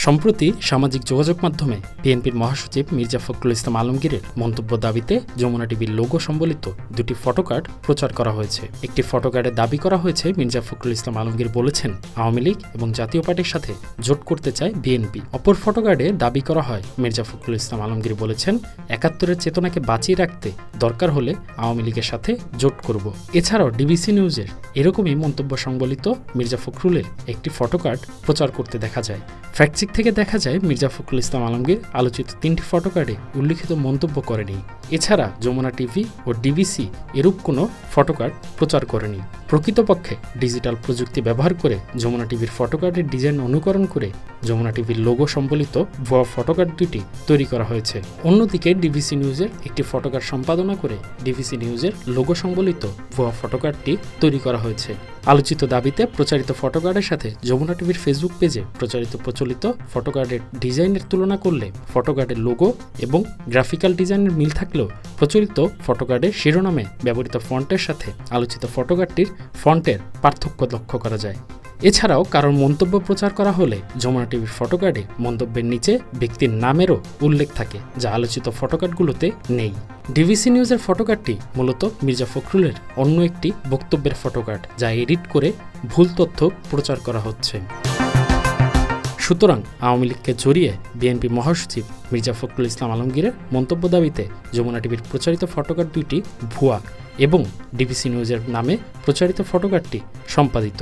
সম্প্রতি সামাজিক যোগাযোগ মাধ্যমে বিএনপির মহাসচিব মির্জা ফখরুল ইসলাম আলমগীরের মন্তব্য দাবিতে যমুনা টিভির লোগো সম্বলিত দুটি ফটোকার্ড প্রচার করা হয়েছে। একটি ফটোকার্ডে দাবি করা হয়েছে মির্জা ফখরুল ইসলাম আলমগীর বলেছেন আওয়ামী লীগ এবং জাতীয় পার্টির সাথে জোট করতে চায় বিএনপি। অপর ফটোকার্ডে দাবি করা হয় মির্জা ফখরুল ইসলাম আলমগীর বলেছেন ৭১-এর চেতনাকে বাঁচিয়ে রাখতে দরকার হলে আওয়ামী লীগের সাথে জোট করব। এছাড়াও ডিবিসি নিউজের এরকমই মন্তব্য সংবলিত মির্জা ফখরুলের একটি ফটোকার্ড প্রচার করতে দেখা যায়। ফ্যাক্টচিক থেকে দেখা যায় মির্জা ফখরুল ইসলাম আলমগীর আলোচিত ৩টি ফটোকার্ডে উল্লিখিত মন্তব্য করেনি। এছাড়া যমুনা টিভি ও ডিবিসি এরূপ কোনো ফটোকার্ড প্রচার করেনি। প্রকৃতপক্ষে ডিজিটাল প্রযুক্তি ব্যবহার করে যমুনা টিভির ফটোকার্ডের ডিজাইন অনুকরণ করে যমুনা টিভির লোগো সম্বলিত ভুয়া ফটোকার্ড দুটি তৈরি করা হয়েছে। অন্যদিকে ডিবিসি নিউজের একটি ফটোকার্ড সম্পাদনা করে ডিবিসি নিউজের লোগো সম্বলিত ভুয়া ফটোকার্ডটি তৈরি করা হয়েছে। আলোচিত দাবিতে প্রচারিত ফটোকার্ডের সাথে যমুনা টিভির ফেসবুক পেজে প্রচলিত ফটোকার্ডের ডিজাইনের তুলনা করলে ফটোকার্ডের লোগো এবং গ্রাফিক্যাল ডিজাইনের মিল থাকলেও প্রচলিত ফটোকার্ডের শিরোনামে ব্যবহৃত ফন্টের সাথে আলোচিত ফটোকার্ডটির ফন্টের পার্থক্য লক্ষ্য করা যায়। এছাড়াও কারোর মন্তব্য প্রচার করা হলে যমুনা টিভির ফটোকার্ডে মন্তব্যের নিচে ব্যক্তির নামেরও উল্লেখ থাকে, যা আলোচিত ফটোকার্ডগুলোতে নেই। ডিবিসি নিউজের ফটোকার্ডটি মূলত মির্জা ফখরুলের অন্য একটি বক্তব্যের ফটোকার্ড, যা এডিট করে ভুল তথ্য প্রচার করা হচ্ছে। সুতরাং আওয়ামী লীগকে জড়িয়ে বিএনপি মহাসচিব মির্জা ফখরুল ইসলাম আলমগীরের মন্তব্য দাবিতে যমুনা টিভির প্রচারিত ফটোকার্ড দুইটি ভুয়া এবং ডিবিসি নিউজের নামে প্রচারিত ফটোকার্ডটি সম্পাদিত।